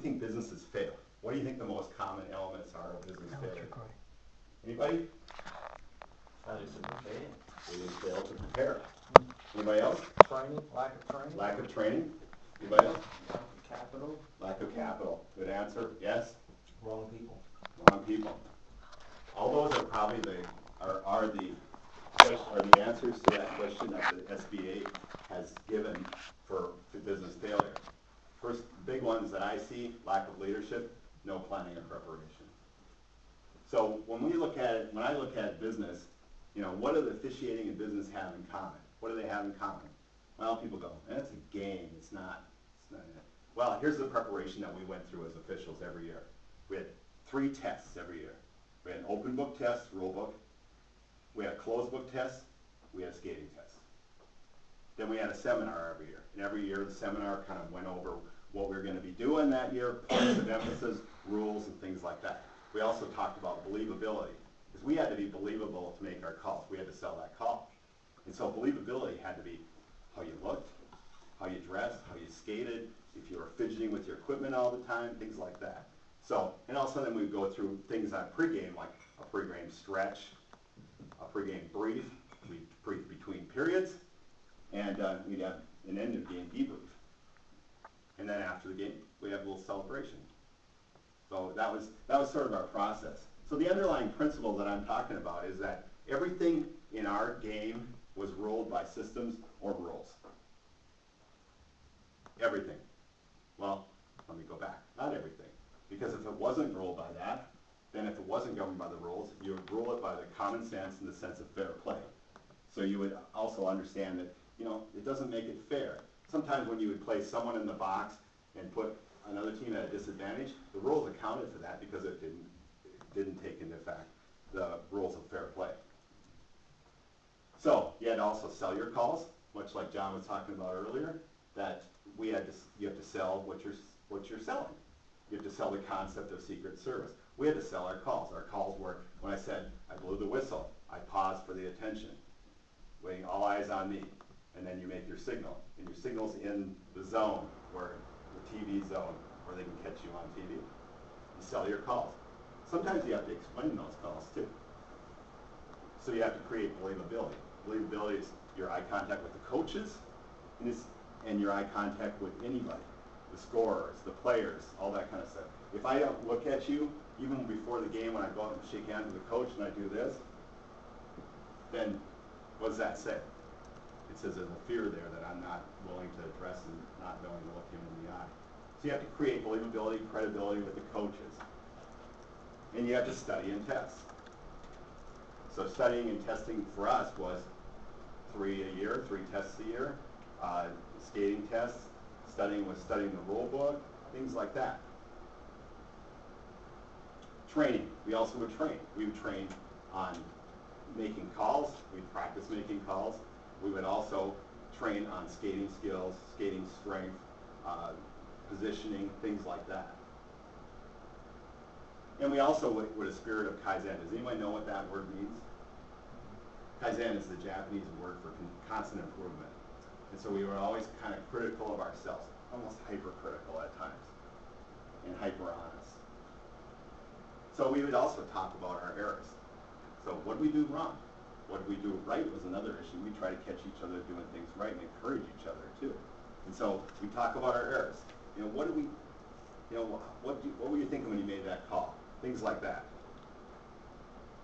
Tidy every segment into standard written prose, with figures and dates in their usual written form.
you think businesses fail? What do you think the most common elements are of business failure? Anybody? They didn't fail to prepare. Anybody else? Training, lack of training. Lack of training. Anybody else? Lack of capital. Lack of capital. Good answer. Yes? Wrong people. Wrong people. All those are probably the answers to that question that the SBA has given for business failure. First, big ones that I see: lack of leadership, no planning or preparation. So when I look at business, what do the officiating and business have in common? What do they have in common? Well, people go, it's a game. It's not it. Well, here's the preparation that we went through as officials every year. We had 3 tests every year. We had an open book test, rule book. We had a closed book test. We had a skating test. Then we had a seminar every year. And every year the seminar kind of went over what we were going to be doing that year, points of emphasis, rules, and things like that. We also talked about believability, because we had to be believable to make our calls. We had to sell that call. And so believability had to be how you looked, how you dressed, how you skated, if you were fidgeting with your equipment all the time, things like that. So, and also then we'd go through things on pregame, like a pregame stretch, a pregame brief, we'd brief between periods, and we'd have an end of game debrief. And then after the game, we have a little celebration. So that was sort of our process. So the underlying principle that I'm talking about is that everything in our game was ruled by systems or rules. Everything. Well, let me go back. Not everything. Because if it wasn't ruled by that, then if it wasn't governed by the rules, you would rule it by the common sense and the sense of fair play. So you would also understand that, it doesn't make it fair. Sometimes when you would place someone in the box and put another team at a disadvantage, the rules accounted for that because it didn't take into effect the rules of fair play. So you had to also sell your calls, much like John was talking about earlier, that you have to sell what you're selling. You have to sell the concept of secret service. We had to sell our calls. Our calls were, when I said, I blew the whistle, I paused for the attention, waiting, all eyes on me, and then you make your signal. And your signal's in the zone, where the TV zone, where they can catch you on TV. You sell your calls. Sometimes you have to explain those calls too. So you have to create believability. Believability is your eye contact with the coaches and your eye contact with anybody. The scorers, the players, all that kind of stuff. If I don't look at you, even before the game when I go out and shake hands with the coach and I do this, then what does that say? It says there's a fear there that I'm not willing to address and not willing to look him in the eye. So you have to create believability, credibility with the coaches. And you have to study and test. So studying and testing for us was 3 a year, 3 tests a year. Skating tests, studying the rule book, things like that. Training, we also would train. We would train on making calls, we'd practice making calls. We would also train on skating skills, skating strength, positioning, things like that. And we also with a spirit of Kaizen. Does anybody know what that word means? Kaizen is the Japanese word for constant improvement. And so we were always kind of critical of ourselves, almost hypercritical at times, and hyper honest. So we would also talk about our errors. So what did we do wrong? What did we do right was another issue. We try to catch each other doing things right and encourage each other too. And so we talk about our errors. What were you thinking when you made that call? Things like that.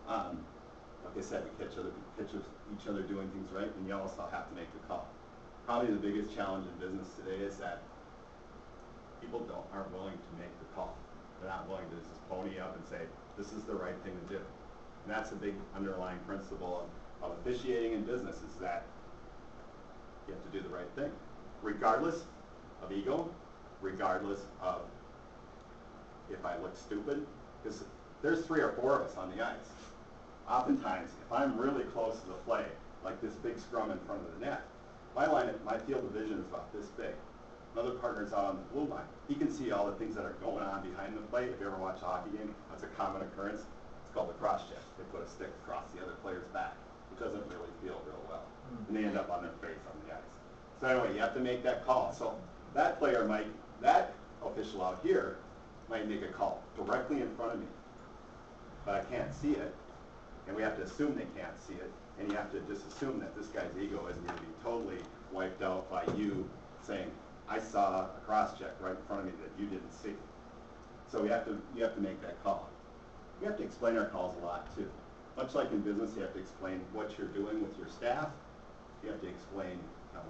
Like I said, we catch each other doing things right, and you also have to make the call. Probably the biggest challenge in business today is that people aren't willing to make the call. They're not willing to just pony up and say, this is the right thing to do. And that's a big underlying principle of officiating in business, is that you have to do the right thing, regardless of ego, regardless of if I look stupid, because there's 3 or 4 of us on the ice. Oftentimes, if I'm really close to the play, like this big scrum in front of the net, my field of vision is about this big. Another partner's out on the blue line. He can see all the things that are going on behind the plate. If you ever watch a hockey game, that's a common occurrence. It's called the cross check. They put a stick across the other player's back. It doesn't really feel real well. And they end up on their face on the ice. So anyway, you have to make that call. So that official out here might make a call directly in front of me, but I can't see it, and we have to assume they can't see it, and you have to just assume that this guy's ego isn't going to be totally wiped out by you saying, I saw a cross-check right in front of me that you didn't see. So you have to make that call. We have to explain our calls a lot too. Much like in business, you have to explain what you're doing with your staff. You have to explain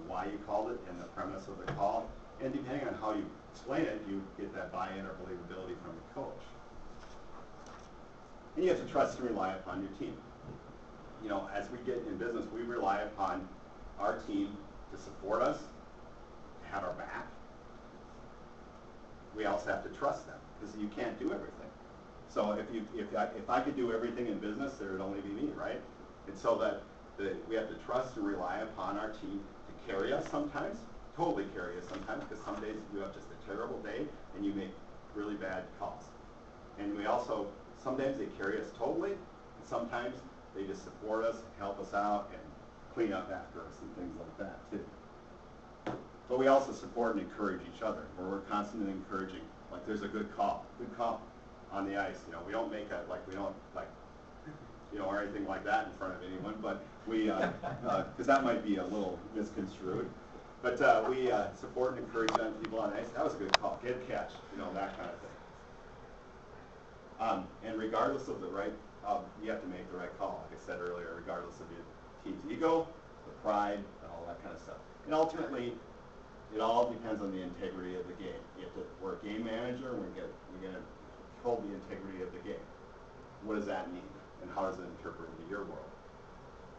why you called it and the premise of the call. And depending on how you explain it, you get that buy-in or believability from the coach. And you have to trust and rely upon your team. You know, as we get in business, we rely upon our team to support us, to have our back. We also have to trust them, because you can't do everything. So if I could do everything in business, there would only be me, right? And so that we have to trust and rely upon our team to carry us sometimes, totally carry us sometimes, because some days you have just a terrible day and you make really bad calls. And we also, sometimes they carry us totally, and sometimes they just support us, help us out, and clean up after us and things like that too. But we also support and encourage each other, where we're constantly encouraging, like there's a good call on the ice. You know, we don't make a, like we don't like, you know, or anything like that in front of anyone, but we, because that might be a little misconstrued. But we support and encourage people on the ice. That was a good call, good catch, you know, that kind of thing. And regardless of the right, you have to make the right call, like I said earlier, regardless of your team's ego, the pride, and all that kind of stuff. And ultimately, it all depends on the integrity of the game. We're a game manager, and we're going to hold the integrity of the game. What does that mean, and how does it interpret into your world?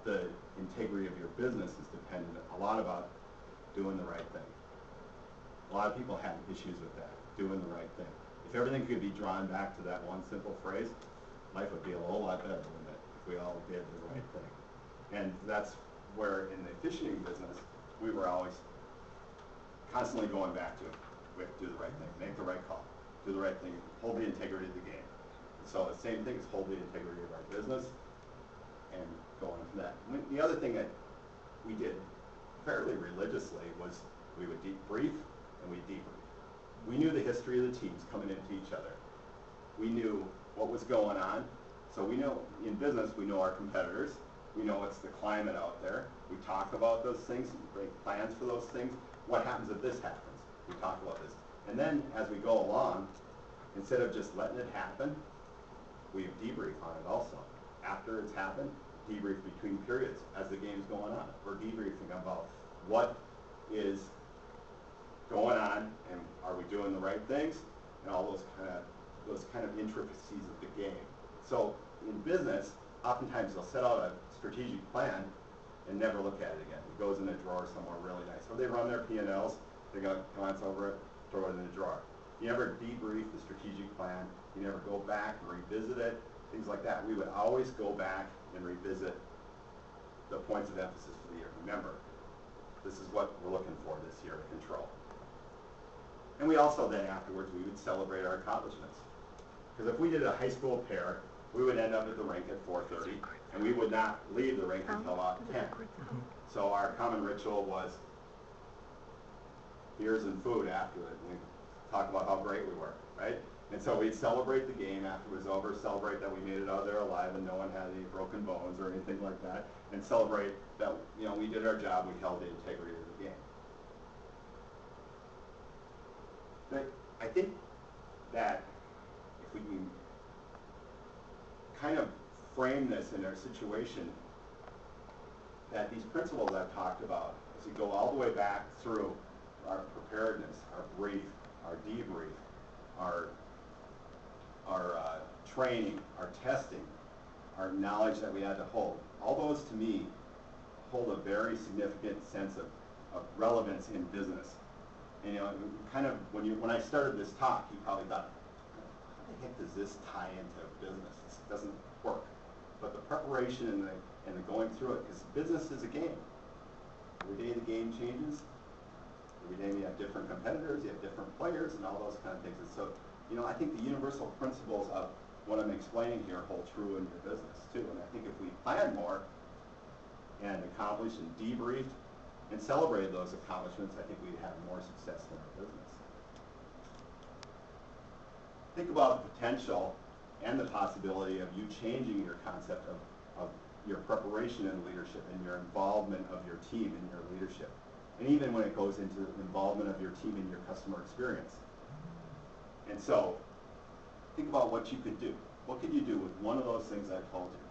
The integrity of your business is dependent a lot about doing the right thing. A lot of people have issues with that, doing the right thing. If everything could be drawn back to that one simple phrase, life would be a whole lot better, wouldn't it, if we all did the right thing. And that's where in the fishing business, we were always constantly going back to it. We have to do the right thing, make the right call, do the right thing, hold the integrity of the game. So the same thing is hold the integrity of our business and go on from that. The other thing that we did fairly religiously was we would debrief and we debrief. We knew the history of the teams coming into each other. We knew what was going on. So we know, in business, we know our competitors. We know what's the climate out there. We talk about those things, we make plans for those things. What happens if this happens? We talk about this. And then as we go along, instead of just letting it happen, we debrief on it also. After it's happened, debrief between periods as the game's going on. We're debriefing about what is going on and are we doing the right things and all those kind of intricacies of the game. So in business, oftentimes they'll set out a strategic plan and never look at it again. It goes in a drawer somewhere really nice. Or they run their P&Ls, they go glance over it, throw it in the drawer. You never debrief the strategic plan. You never go back and revisit it, things like that. We would always go back and revisit the points of emphasis for the year. Remember, this is what we're looking for this year to control. And we also then afterwards, we would celebrate our accomplishments. Because if we did a high school pair, we would end up at the rink at 4:30, and we would not leave the rink until about 10. So our common ritual was beers and food after it. We talk about how great we were, right? And so we'd celebrate the game after it was over, celebrate that we made it out there alive and no one had any broken bones or anything like that, and celebrate that, you know, we did our job, we held the integrity of the game. But I think that if we can kind of frame this in our situation, that these principles I've talked about, as we go all the way back through our preparedness, our brief, our debrief, our training, our testing, our knowledge that we had to hold, all those to me hold a very significant sense of relevance in business. And you know, kind of when I started this talk, you probably thought, how the heck does this tie into business? This doesn't work. But the preparation and the going through it, because business is a game. Every day the game changes. Every day we have different competitors, you have different players, and all those kind of things. And so, you know, I think the universal principles of what I'm explaining here hold true in your business too. And I think if we plan more and accomplished and debriefed and celebrated those accomplishments, I think we'd have more success in our business. think about the potential and the possibility of you changing your concept of your preparation in leadership and your involvement of your team in your leadership. And even when it goes into the involvement of your team in your customer experience. And so, think about what you could do. What could you do with one of those things I told you?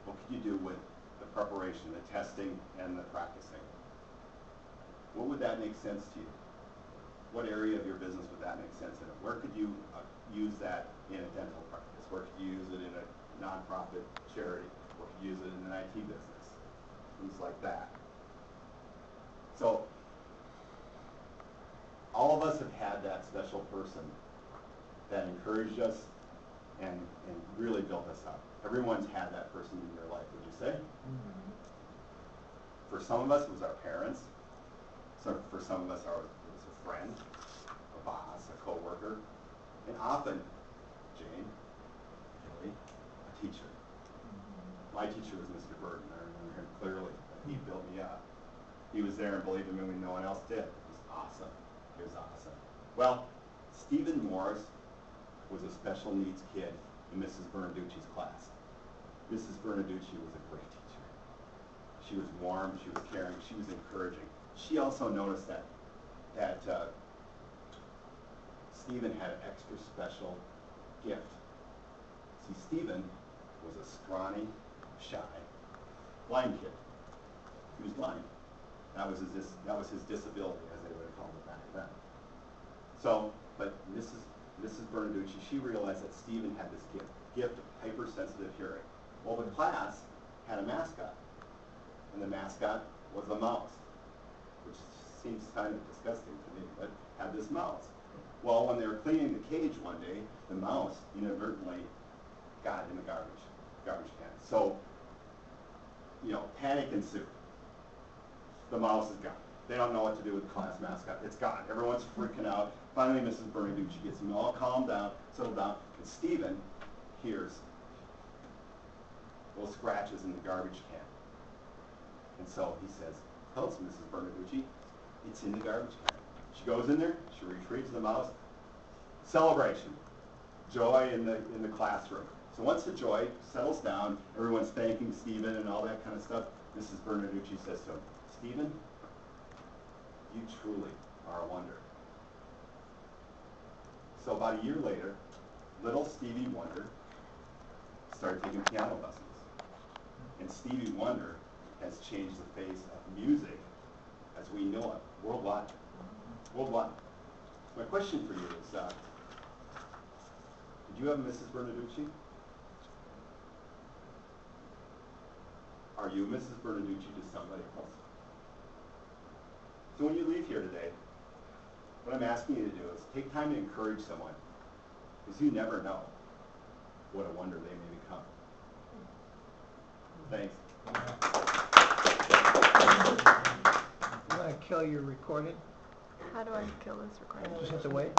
What could you do with the preparation, the testing, and the practicing? What would that make sense to you? What area of your business would that make sense in? Where could you use that in a dental practice? Where could you use it in a nonprofit charity? Where could you use it in an IT business? Things like that. So, all of us have had that special person that encouraged us and really built us up. Everyone's had that person in their life, would you say? Mm-hmm. For some of us, it was our parents. So for some of us, it was a friend, a boss, a coworker, and often, Jane, Kelly, a teacher. Mm-hmm. My teacher was Mr. Burton. I remember him clearly. He built me up. He was there and believed in me when no one else did. It was awesome. It was awesome. Well, Stephen Morris was a special needs kid in Mrs. Bernaducci's class. Mrs. Bernaducci was a great teacher. She was warm, she was caring, she was encouraging. She also noticed that Stephen had an extra special gift. See, Stephen was a scrawny, shy, blind kid. He was blind. That was his disability, as they would have called it back then. So, but Mrs. Bernaducci, she realized that Stephen had this gift of hypersensitive hearing. Well, the class had a mascot, and the mascot was a mouse, which seems kind of disgusting to me, but had this mouse. Well, when they were cleaning the cage one day, the mouse inadvertently got in the garbage can. So, panic ensued. The mouse is gone. They don't know what to do with the class mascot. It's gone. Everyone's freaking out. Finally, Mrs. Bernaducci gets them all calmed down, settled down, and Stephen hears little scratches in the garbage can. And so he says, tells Mrs. Bernaducci, it's in the garbage can. She goes in there, she retrieves the mouse. Celebration. Joy in the classroom. So once the joy settles down, everyone's thanking Stephen and all that kind of stuff, Mrs. Bernaducci says to him, Stephen, you truly are a wonder. So about a year later, little Stevie Wonder started taking piano lessons. And Stevie Wonder has changed the face of music as we know it, worldwide. Worldwide. My question for you is, did you have Mrs. Bernaducci? Are you Mrs. Bernaducci to somebody else? So when you leave here today, what I'm asking you to do is take time to encourage someone, because you never know what a wonder they may become. Thanks. You want to kill your recording? How do I kill this recording? Just have to wait.